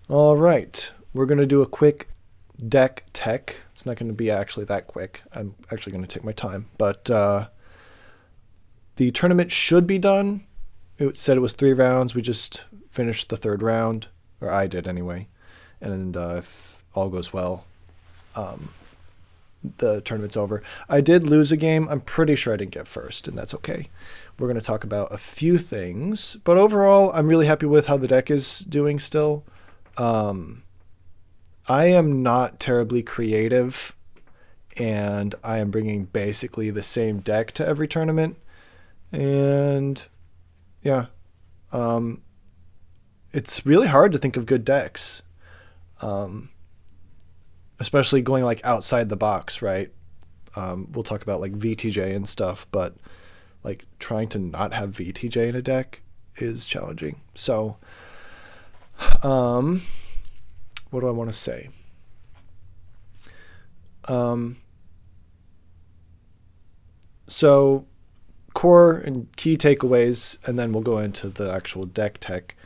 All right, we're going to do a quick deck tech. It's not going to be actually that quick. I'm actually going to take my time. But the tournament should be done. It said it was 3 rounds. We just finished the 3rd round, or I did anyway. And if all goes well, the tournament's over. I did lose a game. I'm pretty sure I didn't get first, and that's okay. We're going to talk about a few things. But overall, I'm really happy with how the deck is doing still. I am not terribly creative, and I am bringing basically the same deck to every tournament. And yeah, it's really hard to think of good decks, especially going like outside the box, right? We'll talk about like VTJ and stuff, but like trying to not have VTJ in a deck is challenging. So, what do I want to say? So core and key takeaways, and then we'll go into the actual deck tech.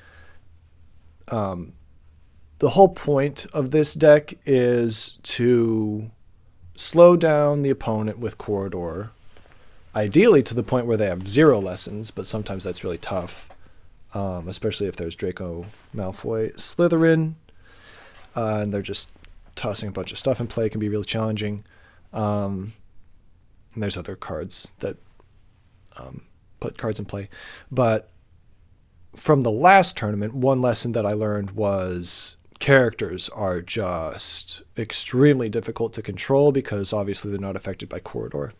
The whole point of this deck is to slow down the opponent with Corridor, ideally to the point where they have 0 lessons, but sometimes that's really tough, especially if there's Draco Malfoy Slytherin, and they're just tossing a bunch of stuff in play. It can be really challenging. And there's other cards that put cards in play. But from the last tournament, one lesson that I learned was characters are just extremely difficult to control because obviously they're not affected by Corridor.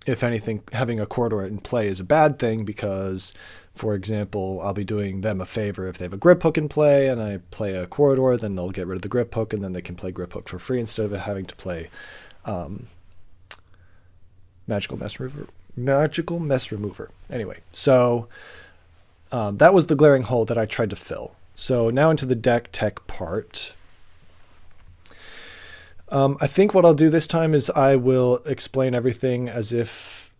If anything, having a Corridor in play is a bad thing because, for example, I'll be doing them a favor if they have a grip hook in play and I play a Corridor, then they'll get rid of the grip hook and then they can play grip hook for free instead of having to play Magical Mess Remover. Anyway, so that was the glaring hole that I tried to fill. So now into the deck tech part. I think what I'll do this time is I will explain everything as if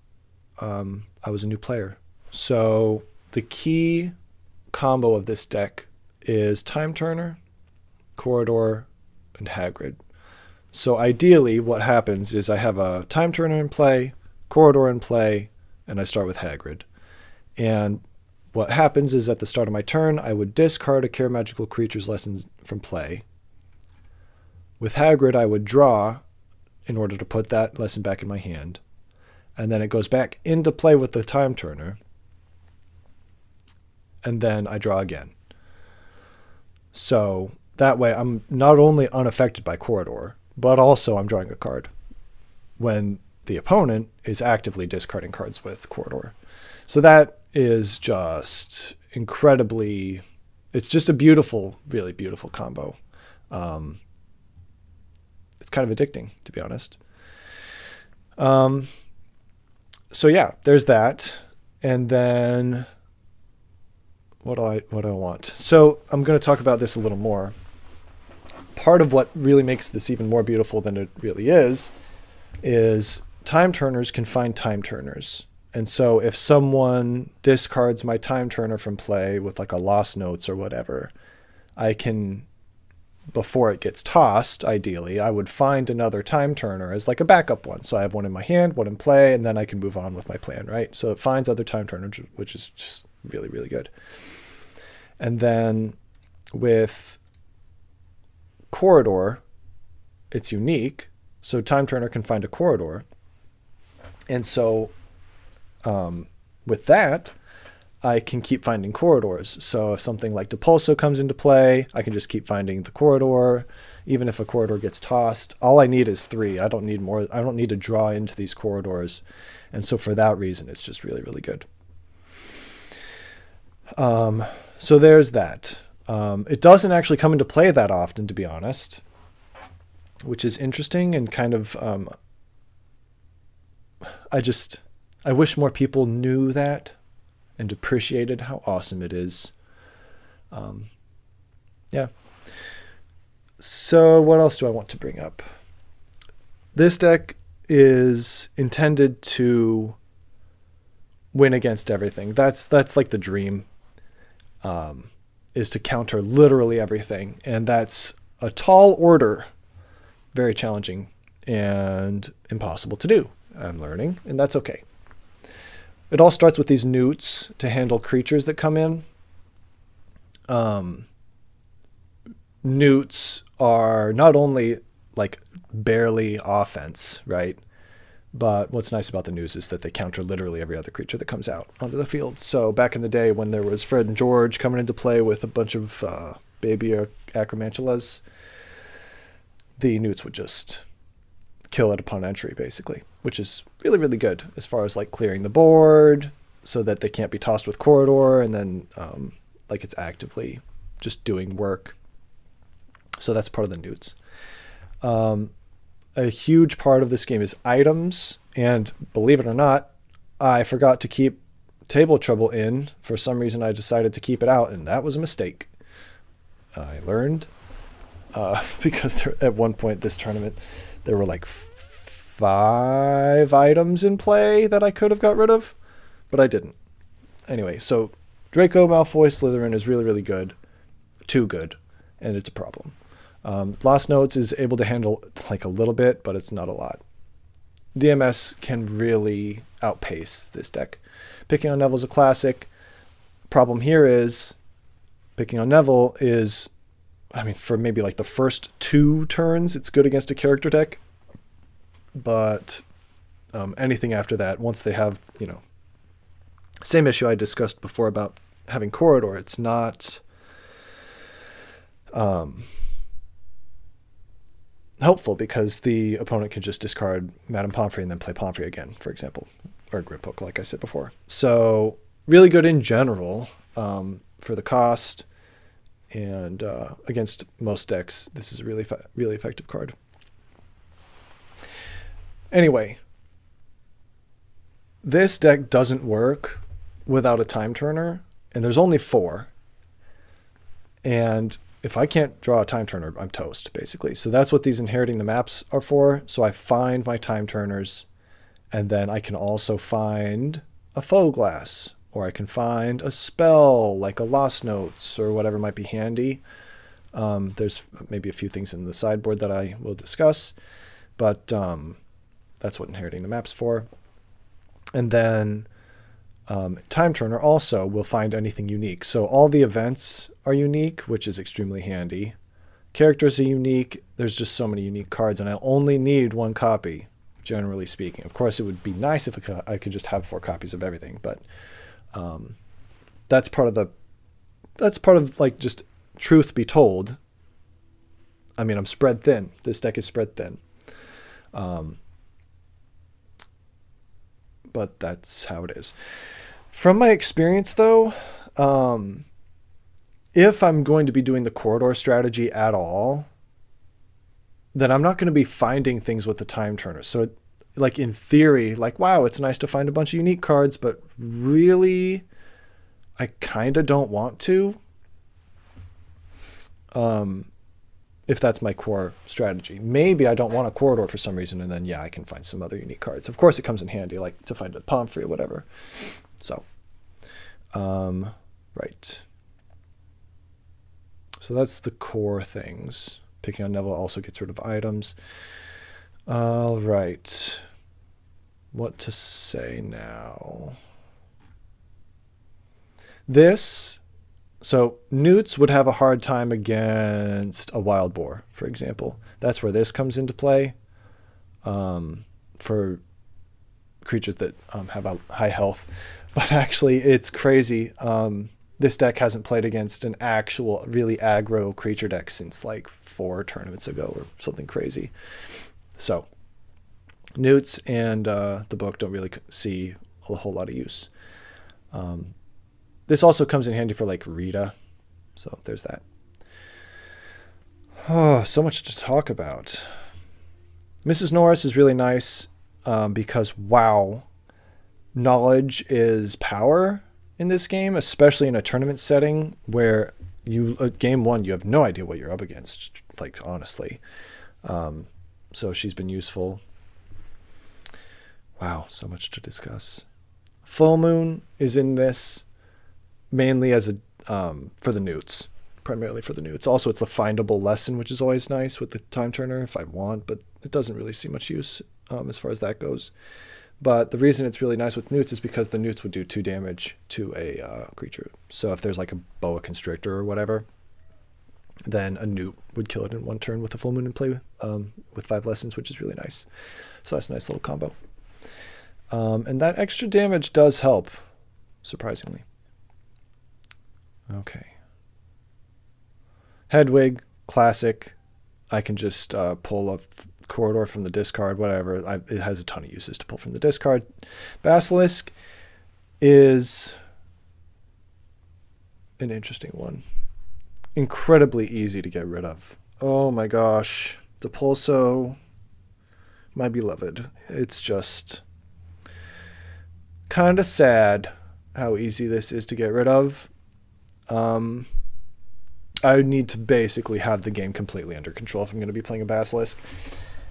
I was a new player. So the key combo of this deck is Time Turner, Corridor, and Hagrid. So ideally what happens is I have a Time Turner in play, Corridor in play, and I start with Hagrid. And what happens is at the start of my turn, I would discard a Care Magical Creatures lesson from play. With Hagrid, I would draw in order to put that lesson back in my hand. And then it goes back into play with the Time Turner. And then I draw again. So that way I'm not only unaffected by Corridor, but also I'm drawing a card when the opponent is actively discarding cards with Corridor. So that is just incredibly, it's just a beautiful, really beautiful combo. It's kind of addicting, to be honest. So yeah, there's that. And then what do I want? So I'm going to talk about this a little more. Part of what really makes this even more beautiful than it really is Time Turners can find Time Turners. And so if someone discards my Time Turner from play with like a Lost Notes or whatever, I can, before it gets tossed, ideally, I would find another Time Turner as like a backup one. So I have one in my hand, one in play, and then I can move on with my plan, right? So it finds other Time Turners, which is just really, really good. And then with Corridor, it's unique. So Time Turner can find a Corridor. And so with that, I can keep finding corridors. So if something like Depulso comes into play, I can just keep finding the corridor. Even if a corridor gets tossed, all I need is 3. I don't need more. I don't need to draw into these corridors. And so for that reason, it's just really, really good. So there's that. It doesn't actually come into play that often, to be honest, which is interesting and kind of, I wish more people knew that and appreciated how awesome it is. Yeah. So what else do I want to bring up? This deck is intended to win against everything. That's like the dream. is to counter literally everything. And that's a tall order, very challenging and impossible to do. I'm learning, and that's okay. It all starts with these newts to handle creatures that come in. Newts are not only like barely offense, right? But what's nice about the newts is that they counter literally every other creature that comes out onto the field. So back in the day when there was Fred and George coming into play with a bunch of baby acromantulas, the newts would just kill it upon entry, basically, which is really, really good as far as like clearing the board so that they can't be tossed with corridor, and then like it's actively just doing work. So that's part of the newts. A huge part of this game is items, and believe it or not, I forgot to keep Table Trouble in. For some reason, I decided to keep it out, and that was a mistake. I learned because there, at one point this tournament, there were like 5 items in play that I could have got rid of, but I didn't. Anyway, so Draco Malfoy Slytherin is really, really good. Too good, and it's a problem. Lost Notes is able to handle like a little bit, but it's not a lot. DMS can really outpace this deck. Picking on Neville's a classic. Problem here is picking on Neville is, I mean, for maybe like the first 2 turns, it's good against a character deck. But anything after that, once they have, you know, same issue I discussed before about having corridor, it's not helpful because the opponent can just discard Madame Pomfrey and then play Pomfrey again, for example, or Griphook, like I said before. So really good in general for the cost, and against most decks, this is a really, really effective card. Anyway, this deck doesn't work without a time turner, and there's only 4. And if I can't draw a time turner, I'm toast, basically. So that's what these inheriting the maps are for. So I find my time turners, and then I can also find a faux glass, or I can find a spell like a Lost Notes or whatever might be handy. There's maybe a few things in the sideboard that I will discuss, but that's what inheriting the map's for. And then Time Turner also will find anything unique. So all the events are unique, which is extremely handy. Characters are unique. There's just so many unique cards, and I only need 1 copy, generally speaking. Of course, it would be nice if I could just have 4 copies of everything, but that's part of like just truth be told. I mean, I'm spread thin. This deck is spread thin. But that's how it is. From my experience, though, if I'm going to be doing the corridor strategy at all, then I'm not going to be finding things with the time turner. So, like in theory, like, wow, it's nice to find a bunch of unique cards, but really, I kind of don't want to. If that's my core strategy. Maybe I don't want a corridor for some reason, and then, yeah, I can find some other unique cards. Of course, it comes in handy, like to find a Pomfrey or whatever. So, right. So that's the core things. Picking on Neville also gets rid of items. All right. What to say now? So newts would have a hard time against a wild boar, for example. That's where this comes into play for creatures that have a high health. But actually, it's crazy. This deck hasn't played against an actual really aggro creature deck since like 4 tournaments ago or something crazy. So newts and the book don't really see a whole lot of use. This also comes in handy for like Rita. So there's that. Oh, so much to talk about. Mrs. Norris is really nice because, wow, knowledge is power in this game, especially in a tournament setting where game 1, you have no idea what you're up against, like, honestly. So she's been useful. Wow, so much to discuss. Full Moon is in this mainly as for the newts, primarily for the newts. Also, it's a findable lesson, which is always nice with the time turner if I want, but it doesn't really see much use as far as that goes. But the reason it's really nice with newts is because the newts would do 2 damage to a creature. So if there's like a boa constrictor or whatever, then a newt would kill it in 1 turn with a full moon in play with 5 lessons, which is really nice. So that's a nice little combo. And that extra damage does help, surprisingly. Okay. Hedwig, classic. I can just pull a corridor from the discard, whatever. It has a ton of uses to pull from the discard. Basilisk is an interesting one. Incredibly easy to get rid of. Oh my gosh. Depulso, my beloved. It's just kind of sad how easy this is to get rid of. I need to basically have the game completely under control if I'm going to be playing a Basilisk.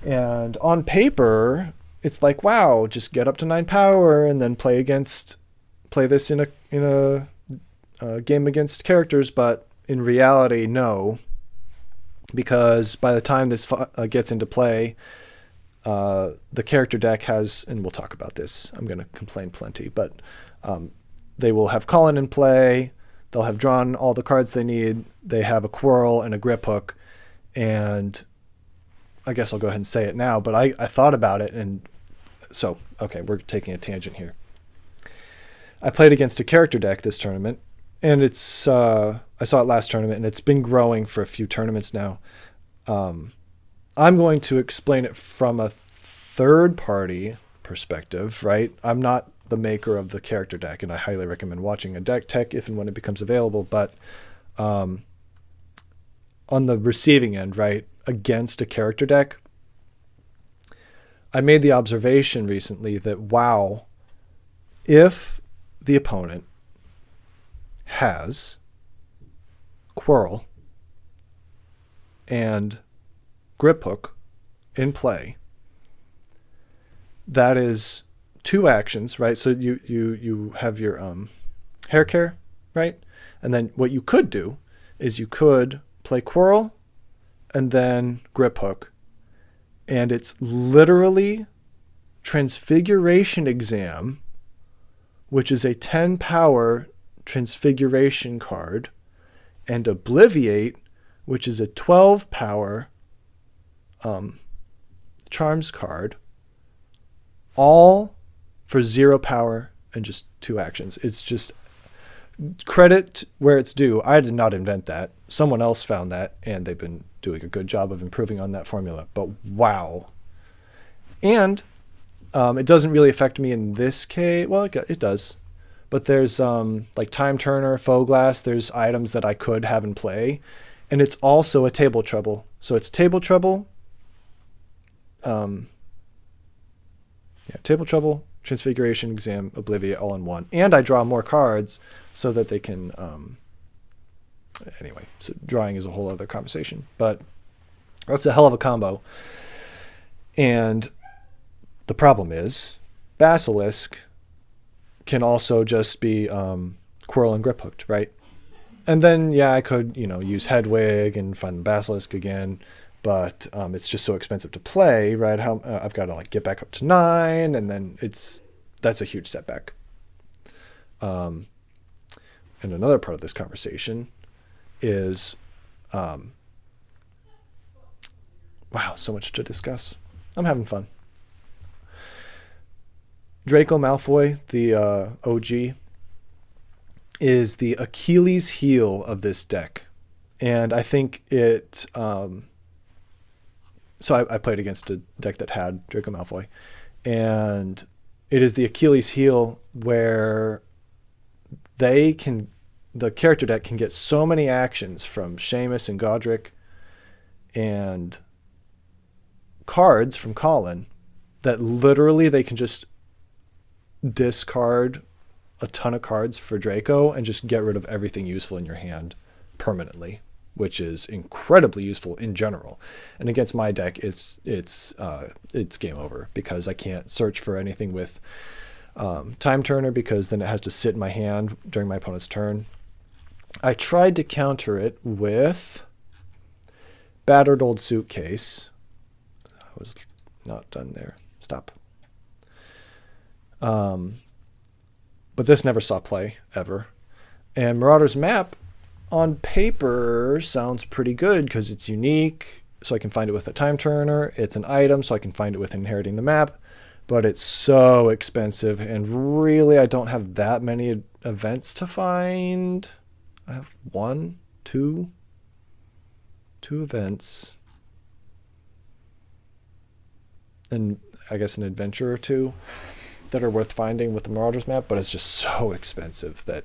And on paper, it's like, wow, just get up to 9 power and then play this in a game against characters. But in reality, no, because by the time this gets into play, the character deck has, and we'll talk about this, I'm going to complain plenty, but they will have Colin in play. They'll have drawn all the cards they need. They have a Quarrel and a Grip Hook. And I guess I'll go ahead and say it now, but I thought about it. And so, okay, we're taking a tangent here. I played against a character deck this tournament, and it's I saw it last tournament, and it's been growing for a few tournaments now. I'm going to explain it from a third-party perspective, right? I'm not the maker of the character deck, and I highly recommend watching a deck tech if and when it becomes available. But on the receiving end, right, against a character deck, I made the observation recently that, wow, if the opponent has Quarrel and Grip Hook in play, that is 2 actions, right? So you have your hair care, right? And then what you could do is you could play Quarrel and then Grip Hook. And it's literally Transfiguration Exam, which is a 10 power Transfiguration card, and Obliviate, which is a 12 power Charms card, all for 0 power and just 2 actions. It's just credit where it's due. I did not invent that. Someone else found that, and they've been doing a good job of improving on that formula. But wow. And it doesn't really affect me in this case. Well, it does. But there's like Time Turner, Faux Glass. There's items that I could have in play. And it's also a Table Trouble. So it's Table Trouble. Table Trouble, Transfiguration Exam, Obliviate, all in one. And I draw more cards so that they can... anyway, so drawing is a whole other conversation. But that's a hell of a combo. And the problem is, Basilisk can also just be Quarrel and Grip Hooked, right? And then, yeah, I could, use Hedwig and find the Basilisk again. But it's just so expensive to play, right? I've got to get back up to 9, and then that's a huge setback. And another part of this conversation is, wow, so much to discuss. I'm having fun. Draco Malfoy, the OG, is the Achilles heel of this deck, and I think it. So I played against a deck that had Draco Malfoy, and it is the Achilles heel where the character deck can get so many actions from Seamus and Godric and cards from Colin that literally they can just discard a ton of cards for Draco and just get rid of everything useful in your hand permanently, which is incredibly useful in general. And against my deck, it's game over because I can't search for anything with Time Turner because then it has to sit in my hand during my opponent's turn. I tried to counter it with Battered Old Suitcase. I was not done there. Stop. But this never saw play, ever. And Marauder's Map, on paper, sounds pretty good because it's unique, so I can find it with a time turner. It's an item, so I can find it with inheriting the map. But it's so expensive, and really I don't have that many events to find. I have two events. And I guess an adventure or two that are worth finding with the Marauder's Map, but it's just so expensive that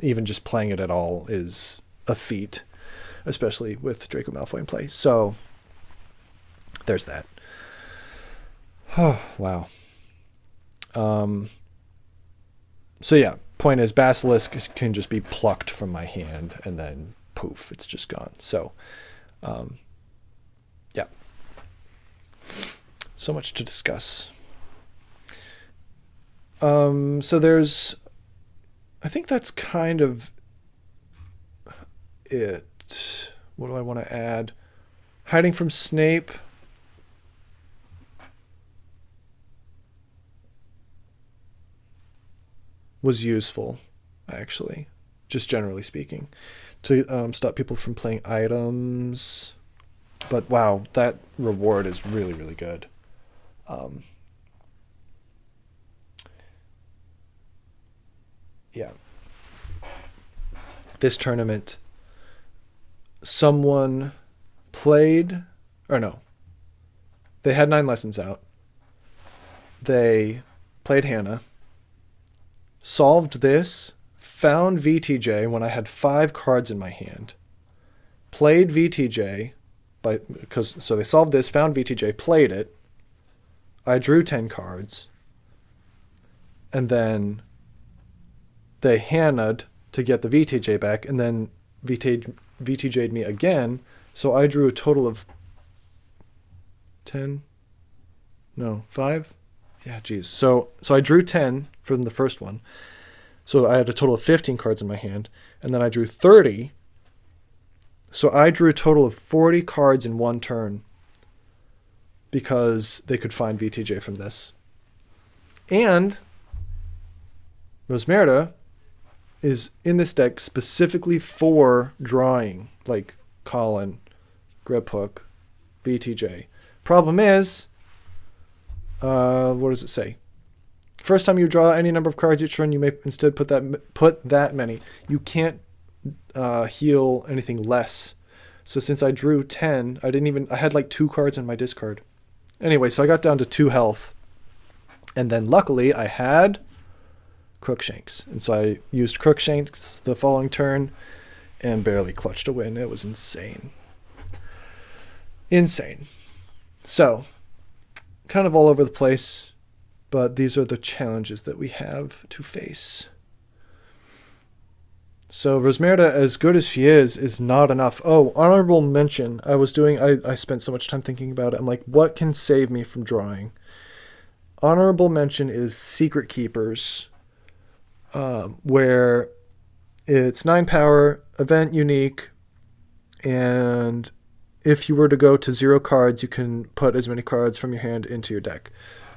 even just playing it at all is a feat, especially with Draco Malfoy in play. So there's that. Oh, wow. So yeah, point is Basilisk can just be plucked from my hand and then poof, it's just gone. So yeah. So much to discuss. So there's, I think that's kind of it. What do I want to add? Hiding from Snape. Was useful, actually, just generally speaking, to stop people from playing items. But wow, that reward is really, really good. Yeah. This tournament, someone played, or no, they had 9 lessons out. They played Hannah, solved this, found VTJ when I had 5 cards in my hand, played VTJ, so they solved this, found VTJ, played it. I drew 10 cards, and then they Hannah'd to get the VTJ back, and then VTJ'd me again, so I drew a total of 5? Yeah, geez. So I drew 10 from the first one. So I had a total of 15 cards in my hand. And then I drew 30. So I drew a total of 40 cards in one turn because they could find VTJ from this. And Rosmerta is in this deck specifically for drawing, like Colin, Griphook, VTJ. Problem is, what does it say? First time you draw any number of cards each turn, you may instead put that many. You can't heal anything less. So since I drew 10, I had like 2 cards in my discard. Anyway, so I got down to 2 health. And then luckily I had Crookshanks. And so I used Crookshanks the following turn and barely clutched a win. It was insane. Insane. So, kind of all over the place, but these are the challenges that we have to face. So Rosmerta, as good as she is not enough. Oh, honorable mention. I spent so much time thinking about it. I'm like, what can save me from drawing? Honorable mention is Secret Keepers, where it's 9 power, event unique, and if you were to go to 0 cards, you can put as many cards from your hand into your deck.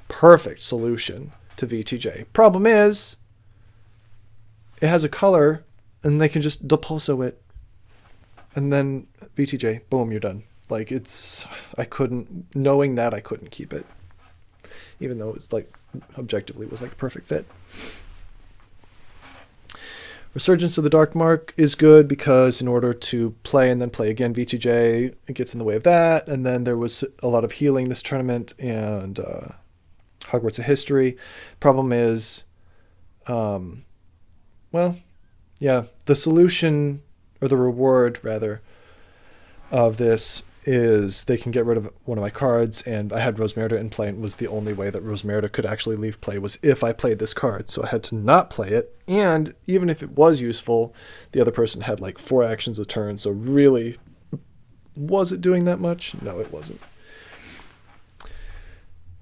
Perfect solution to VTJ. Problem is, it has a color, and they can just Depulso it. And then VTJ, boom, you're done. Like, knowing that, I couldn't keep it. Even though it's like, objectively, was like a perfect fit. Resurgence of the Dark Mark is good because in order to play and then play again VTJ, it gets in the way of that. And then there was a lot of healing this tournament and Hogwarts of History. Problem is, the solution, or the reward rather, of this is they can get rid of one of my cards, and I had Rosmerta in play, and it was the only way that Rosmerta could actually leave play was if I played this card. So I had to not play it, and even if it was useful, the other person had like 4 actions a turn, so really, was it doing that much? No, it wasn't.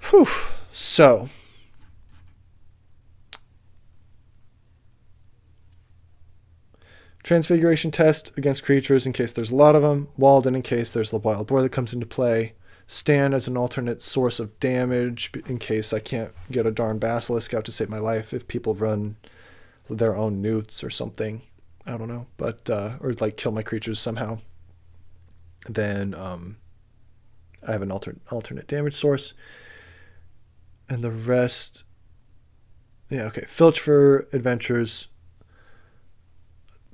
Whew. So, Transfiguration test against creatures in case there's a lot of them. Walden in case there's the wild boar that comes into play. Stan as an alternate source of damage in case I can't get a darn basilisk out to save my life if people run their own newts or something. I don't know, but or like kill my creatures somehow. Then I have an alternate damage source, and the rest. Yeah, okay. Filch for adventures.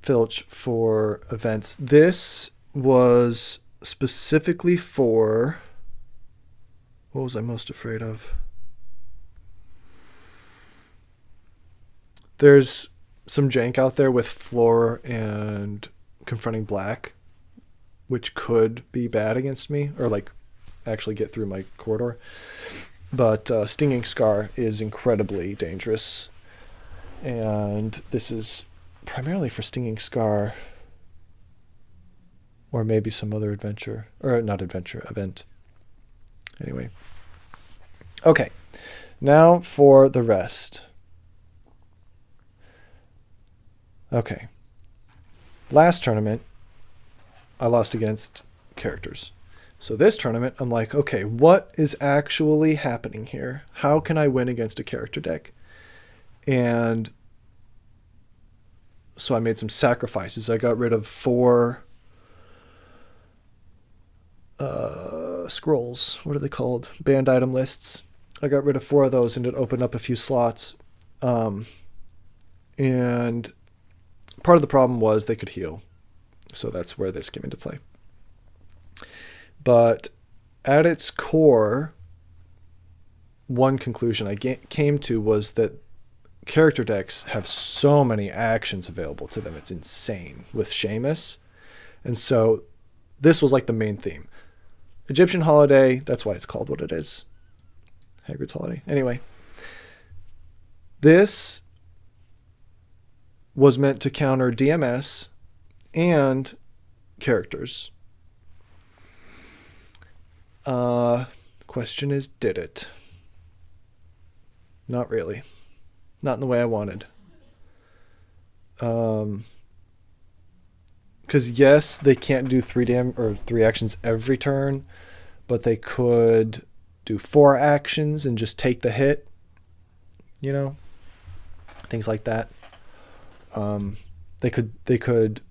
Filch for events. This was specifically for. What was I most afraid of? There's some jank out there with Floor and Confronting Black, which could be bad against me, or like actually get through my corridor. But Stinging Scar is incredibly dangerous. And this is primarily for Stinging Scar, or maybe some other adventure, or not adventure, event. Anyway. Okay. Now for the rest. Okay. Last tournament, I lost against characters. So this tournament, I'm like, okay, what is actually happening here? How can I win against a character deck? And so I made some sacrifices. I got rid of 4 scrolls. What are they called? Banned item lists. I got rid of 4 of those and it opened up a few slots. And part of the problem was they could heal. So that's where this came into play. But at its core, one conclusion I came to was that character decks have so many actions available to them. It's insane with Seamus. And so this was like the main theme. Egyptian Holiday, that's why it's called what it is. Hagrid's Holiday. Anyway, this was meant to counter DMS and characters. Question is, did it? Not really. Not in the way I wanted. Because yes, they can't do 3 actions every turn, but they could do 4 actions and just take the hit. You know, things like that. They could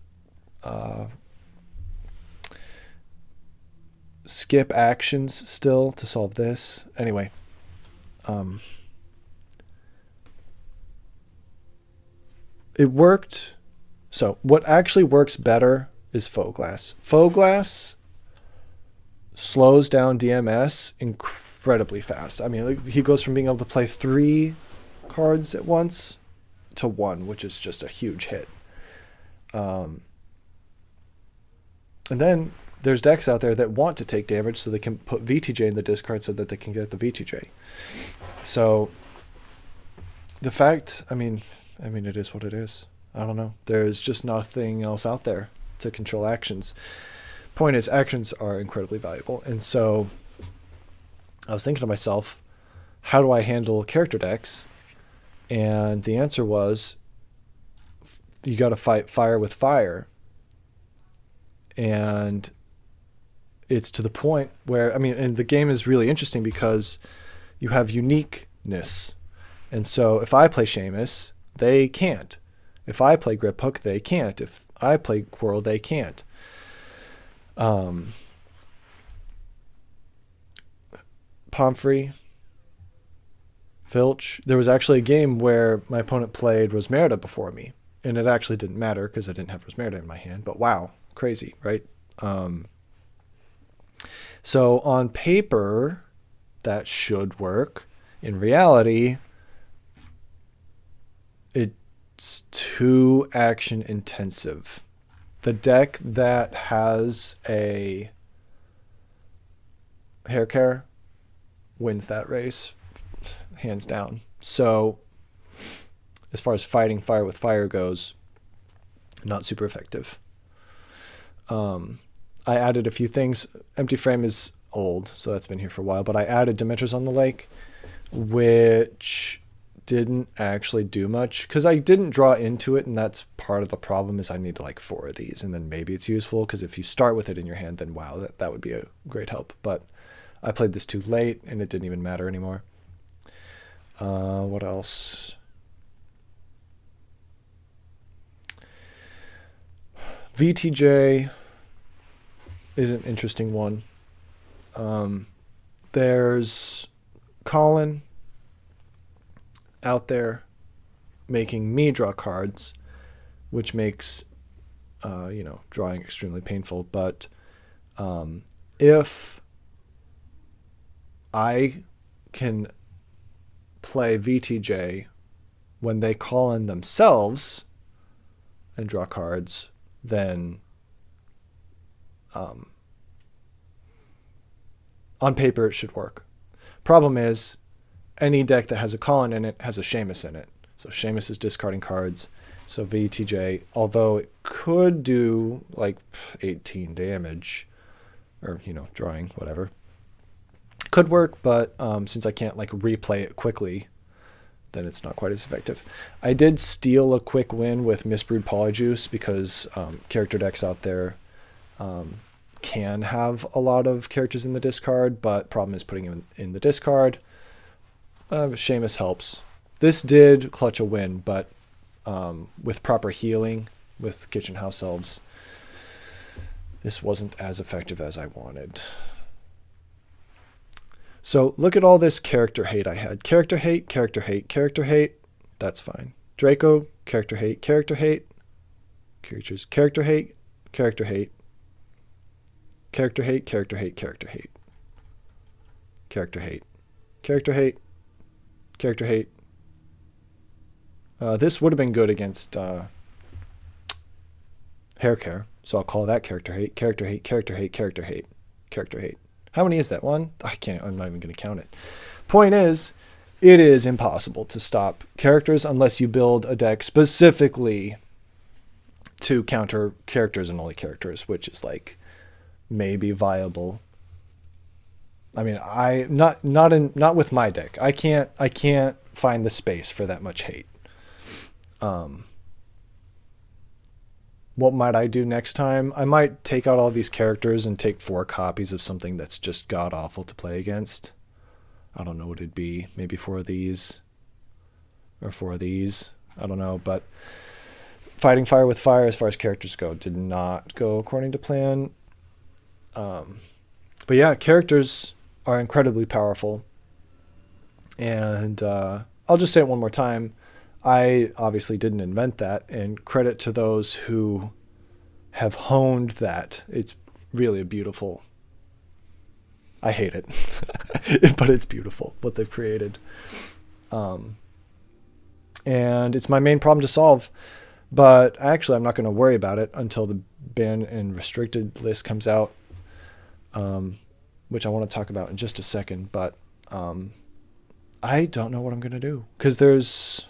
skip actions still to solve this. Anyway, it worked. So what actually works better is Faux Glass. Faux Glass slows down DMS incredibly fast. I mean, he goes from being able to play 3 cards at once to 1, which is just a huge hit. And then there's decks out there that want to take damage so they can put VTJ in the discard so that they can get the VTJ. So the fact, I mean, it is what it is. I don't know. There's just nothing else out there to control actions. Point is, actions are incredibly valuable. And so I was thinking to myself, how do I handle character decks? And the answer was, you got to fight fire with fire. And it's to the point where, I mean, and the game is really interesting because you have uniqueness. And so if I play Seamus, they can't. If I play Grip Hook, they can't. If I play Quirrell, they can't. Pomfrey, Filch. There was actually a game where my opponent played Rosmerida before me, and it actually didn't matter because I didn't have Rosmerida in my hand. But wow, crazy, right? So on paper, that should work. In reality, it's too action intensive. The deck that has a hair care wins that race, hands down. So as far as fighting fire with fire goes, not super effective. I added a few things. Empty Frame is old, so that's been here for a while, but I added Dementors on the Lake, which didn't actually do much because I didn't draw into it, and that's part of the problem is I need like 4 of these, and then maybe it's useful because if you start with it in your hand, then wow, that would be a great help. But I played this too late, and it didn't even matter anymore. What else? VTJ is an interesting one. There's Colin out there making me draw cards, which makes drawing extremely painful. But if I can play VTJ when they call in themselves and draw cards, then on paper it should work. Problem is, any deck that has a Colin in it has a Seamus in it. So Seamus is discarding cards. So VTJ, although it could do like 18 damage, or drawing, whatever, could work, but since I can't like replay it quickly, then it's not quite as effective. I did steal a quick win with Misbrewed Polyjuice because character decks out there can have a lot of characters in the discard, but problem is putting them in the discard. Seamus helps. This did clutch a win, but with proper healing with Kitchen House Elves, this wasn't as effective as I wanted. So look at all this character hate I had. Character hate, character hate, character hate. That's fine. Draco, character hate, character hate. Creatures, character hate, character hate. Character hate, character hate, character hate. Character hate. Character hate. Character hate. This would have been good against Hair Care, so I'll call that character hate. Character hate, character hate, character hate, character hate. How many is that? One? I'm not even going to count it. Point is, it is impossible to stop characters unless you build a deck specifically to counter characters and only characters, which is like maybe viable. I mean, not with my deck. I can't find the space for that much hate. What might I do next time? I might take out all these characters and take 4 copies of something that's just god awful to play against. I don't know what it'd be. Maybe 4 of these or 4 of these. I don't know, but fighting fire with fire as far as characters go did not go according to plan. But yeah, characters are incredibly powerful. And I'll just say it one more time. I obviously didn't invent that, and credit to those who have honed that. It's really a beautiful... I hate it, but it's beautiful what they've created. And it's my main problem to solve. But actually, I'm not going to worry about it until the ban and restricted list comes out, which I want to talk about in just a second. But I don't know what I'm going to do because there's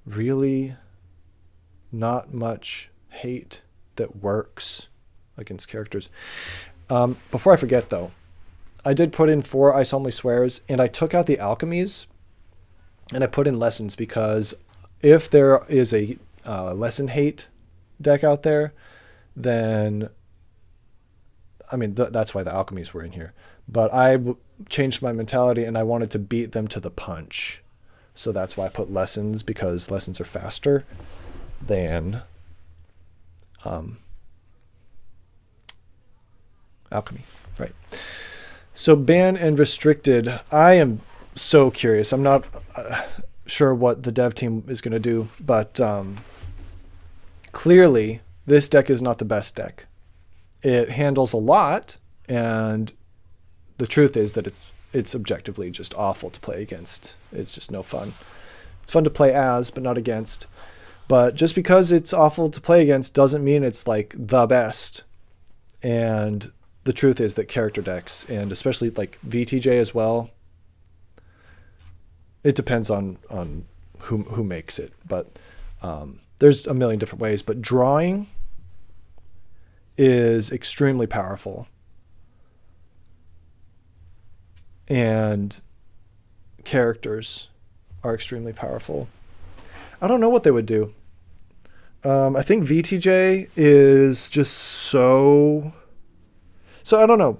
really not much hate that works against characters. Before I forget, though, I did put in 4 Ice Only Swears, and I took out the alchemies, and I put in lessons because if there is a lesson hate deck out there, then I mean that's why the alchemies were in here. But I changed my mentality, and I wanted to beat them to the punch. So that's why I put lessons, because lessons are faster than alchemy. Right. So ban and restricted. I am so curious. I'm not sure what the dev team is going to do, but clearly this deck is not the best deck. It handles a lot, and the truth is that it's objectively just awful to play against. It's just no fun. It's fun to play as, but not against. But just because it's awful to play against doesn't mean it's like the best. And the truth is that character decks, and especially like VTJ as well, it depends on who makes it. But there's a million different ways. But drawing is extremely powerful. And characters are extremely powerful. I don't know what they would do. I think VTJ is just so I don't know.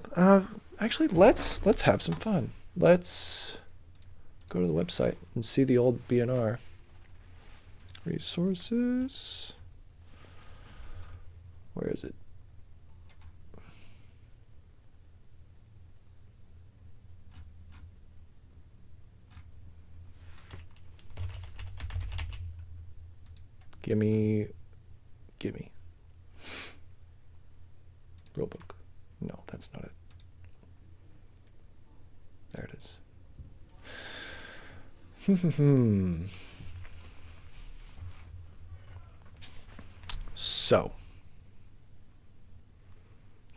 Actually, let's have some fun. Let's go to the website and see the old BNR. Resources. Where is it? Gimme. Rulebook. No, that's not it. There it is. So,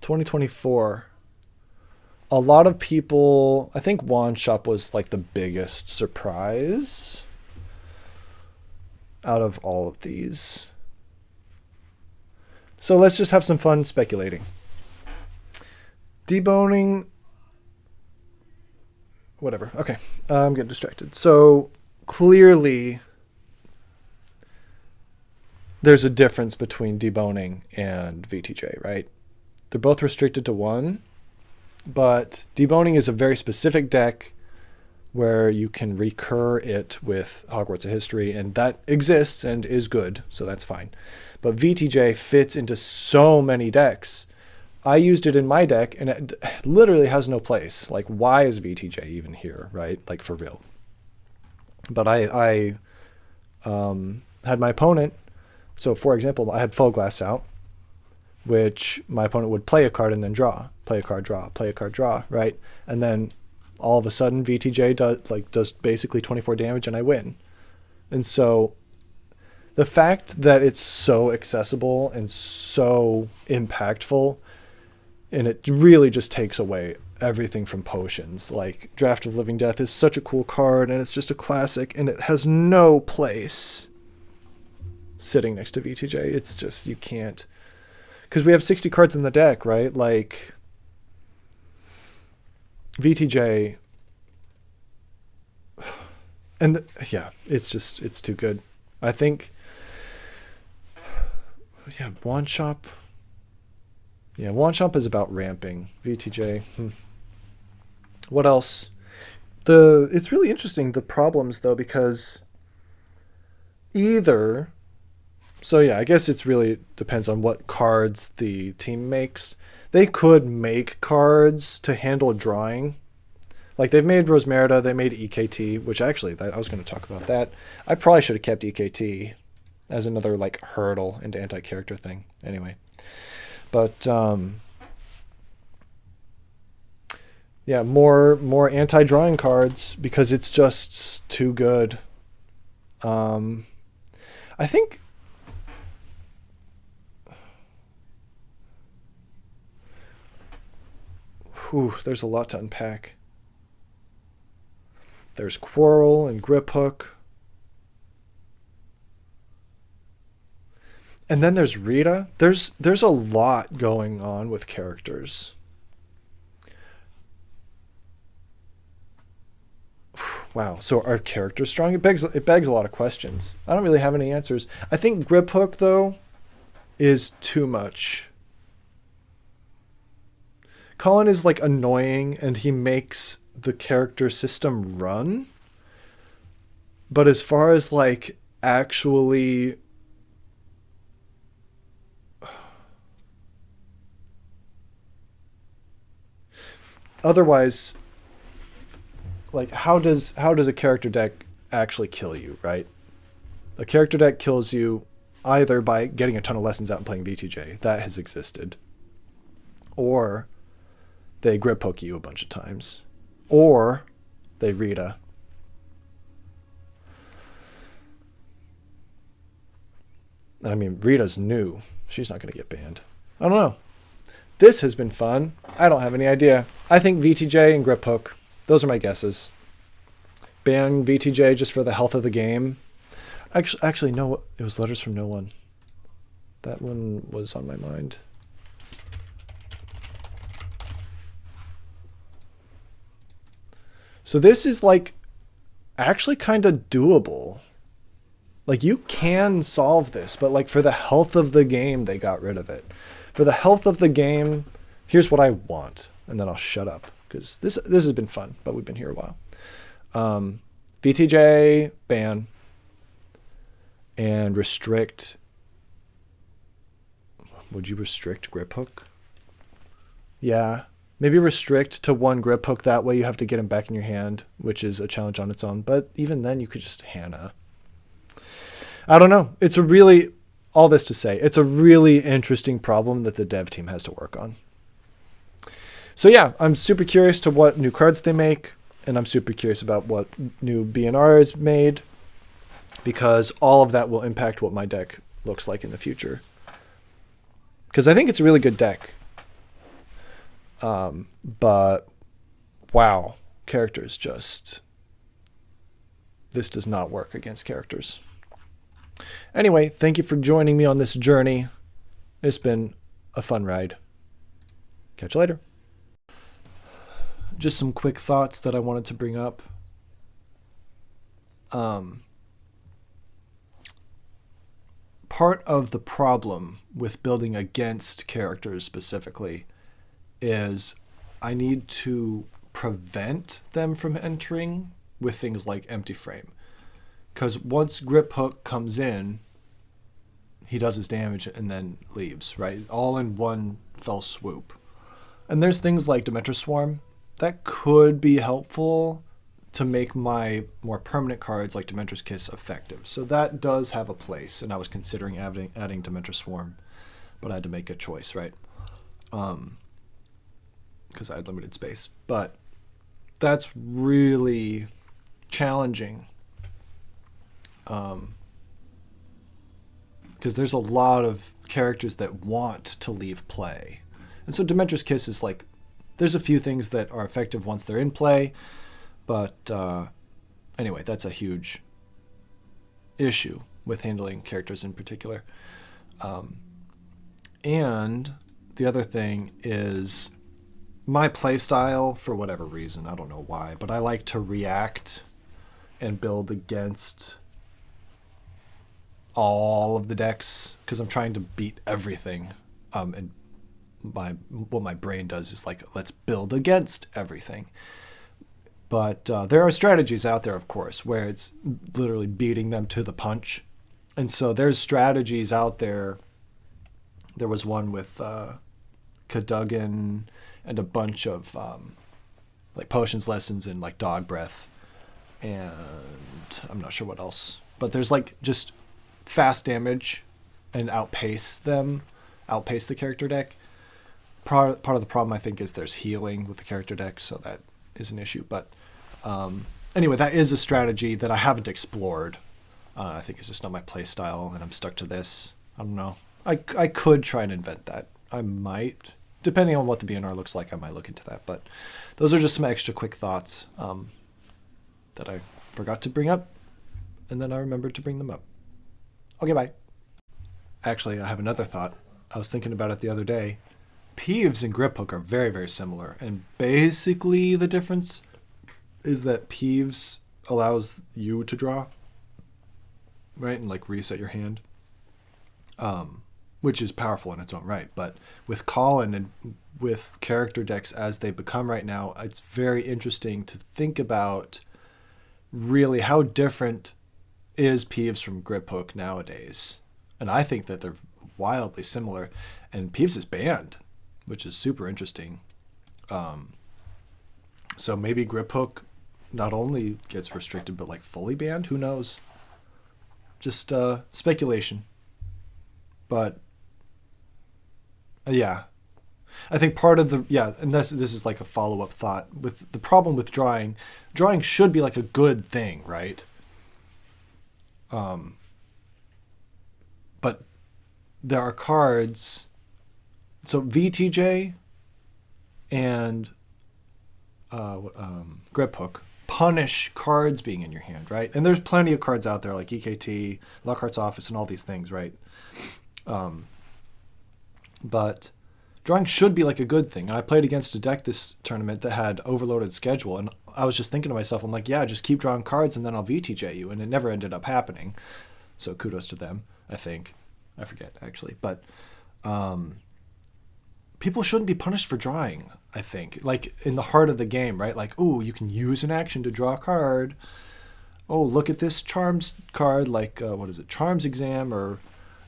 2024. A lot of people, I think Wand Shop was like the biggest surprise out of all of these. So let's just have some fun speculating. Deboning. Whatever. Okay. I'm getting distracted. So clearly there's a difference between deboning and VTJ, right? They're both restricted to one, but deboning is a very specific deck where you can recur it with Hogwarts of History, and that exists and is good, so that's fine. But VTJ fits into so many decks. I used it in my deck, and it literally has no place. Like, why is VTJ even here, right? Like, for real. But I had my opponent. So, for example, I had Full Glass out, which my opponent would play a card and then draw. Play a card, draw. Play a card, draw, right? And then all of a sudden, VTJ does basically 24 damage, and I win. And so the fact that it's so accessible and so impactful, and it really just takes away everything from potions. Like, Draft of Living Death is such a cool card, and it's just a classic, and it has no place sitting next to VTJ. It's just, you can't, because we have 60 cards in the deck, right? Like, VTJ, and yeah, it's too good. I think, yeah, Wand Shop. Yeah, Wand Shop is about ramping. VTJ. What else? It's really interesting, the problems, though, because either... So, yeah, I guess it's really depends on what cards the team makes. They could make cards to handle drawing. Like, they've made Rosmerida, they made EKT, which actually, I was going to talk about that. I probably should have kept EKT as another, like, hurdle and anti-character thing. Anyway. But, yeah, more anti-drawing cards because it's just too good. I think... Whew, there's a lot to unpack. There's Quarrel and Grip Hook. And then there's Rita. There's a lot going on with characters. Wow. So are characters strong? It begs a lot of questions. I don't really have any answers. I think Grip Hook, though, is too much. Colin is, like, annoying, and he makes the character system run. But as far as, like, actually... Otherwise, like, how does a character deck actually kill you, right? A character deck kills you either by getting a ton of lessons out and playing VTJ. That has existed. Or they Grip Hook you a bunch of times. Or they Rita. I mean, Rita's new. She's not going to get banned. I don't know. This has been fun. I don't have any idea. I think VTJ and Grip Hook. Those are my guesses. Ban VTJ just for the health of the game. Actually, no. It was Letters from No One. That one was on my mind. So this is like actually kind of doable. Like, you can solve this, but like for the health of the game, they got rid of it. For the health of the game, here's what I want, and then I'll shut up because this has been fun, but we've been here a while. VTJ ban and restrict. Would you restrict grip hook? Yeah, maybe restrict to one grip hook. That way you have to get him back in your hand, which is a challenge on its own. But even then, you could just Hannah. I don't know. It's a really, all this to say, it's a really interesting problem that the dev team has to work on. So yeah, I'm super curious to what new cards they make, and I'm super curious about what new BNR is made, because all of that will impact what my deck looks like in the future. Because I think it's a really good deck. But wow, characters just, this does not work against characters. Anyway, thank you for joining me on this journey. It's been a fun ride. Catch you later. Just some quick thoughts that I wanted to bring up. Part of the problem with building against characters specifically is I need to prevent them from entering with things like empty frame. Because once grip hook comes in, he does his damage and then leaves, right? All in one fell swoop. And there's things like Dementor Swarm that could be helpful to make my more permanent cards like Dementor's Kiss effective. So that does have a place, and I was considering adding Dementor Swarm, but I had to make a choice, right? Because I had limited space. But that's really challenging. Because there's a lot of characters that want to leave play. And so Dementor's Kiss is like, there's a few things that are effective once they're in play, but anyway, that's a huge issue with handling characters in particular. And the other thing is my playstyle, for whatever reason, I don't know why, but I like to react and build against all of the decks because I'm trying to beat everything. And what my brain does is like, let's build against everything. But there are strategies out there, of course, where it's literally beating them to the punch. And so there's strategies out there. There was one with Cadogan and a bunch of like potions lessons and like dog breath. And I'm not sure what else. But there's like just fast damage and outpace the character deck. Part of the problem, I think, is there's healing with the character deck, so that is an issue. But anyway, that is a strategy that I haven't explored. I think it's just not my play style, and I'm stuck to this. I don't know. I could try and invent that. I might. Depending on what the BNR looks like, I might look into that. But those are just some extra quick thoughts that I forgot to bring up, and then I remembered to bring them up. Okay, bye. Actually, I have another thought. I was thinking about it the other day. Peeves and grip hook are very, very similar. And basically the difference is that Peeves allows you to draw, right? And like reset your hand, which is powerful in its own right. But with Colin and with character decks as they become right now, it's very interesting to think about really how different is Peeves from grip hook nowadays. And I think that they're wildly similar. And Peeves is banned, which is super interesting. So maybe grip hook not only gets restricted, but like fully banned. Who knows? Just speculation. But yeah, I think part of and this is like a follow-up thought with the problem with drawing. Drawing should be like a good thing, right? But there are cards. So VTJ and grip hook punish cards being in your hand, right? And there's plenty of cards out there like EKT, Lockhart's Office, and all these things, right? But drawing should be like a good thing. And I played against a deck this tournament that had overloaded schedule, and I was just thinking to myself, I'm like, yeah, just keep drawing cards and then I'll VTJ you. And it never ended up happening. So kudos to them, I think. I forget, actually. But people shouldn't be punished for drawing, I think. Like, in the heart of the game, right? Like, oh, you can use an action to draw a card. Oh, look at this Charms card, like, what is it? Charms Exam or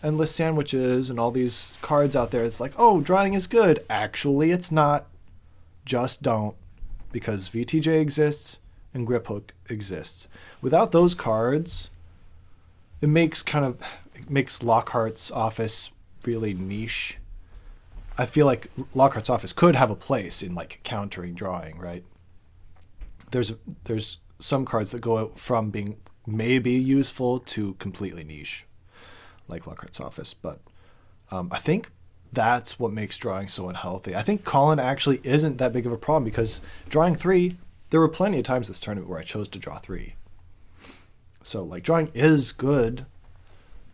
Endless Sandwiches and all these cards out there. It's like, oh, drawing is good. Actually, it's not. Just don't. Because VTJ exists and Grip Hook exists. Without those cards, it makes Lockhart's Office really niche. I feel like Lockhart's Office could have a place in like countering drawing, right? There's some cards that go from being maybe useful to completely niche, like Lockhart's Office. But I think that's what makes drawing so unhealthy. I think Colin actually isn't that big of a problem because drawing 3, there were plenty of times this tournament where I chose to draw 3. So like drawing is good,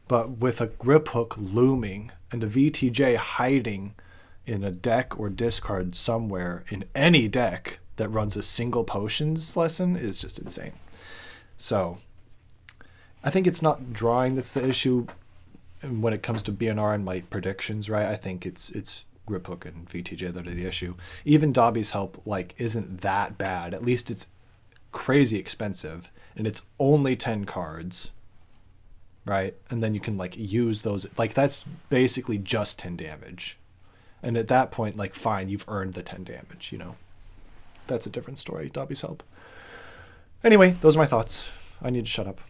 but with a Grip Hook looming and a VTJ hiding in a deck or discard somewhere in any deck that runs a single potions lesson is just insane. So I think it's not drawing that's the issue. And when it comes to BNR and my predictions, right, I think it's Grip Hook and VTJ that are the issue. Even Dobby's Help like isn't that bad. At least it's crazy expensive and it's only 10 cards, right? And then you can like use those, like that's basically just 10 damage. And at that point, like fine, you've earned the 10 damage, you know. That's a different story, Dobby's Help. Anyway, those are my thoughts. I need to shut up.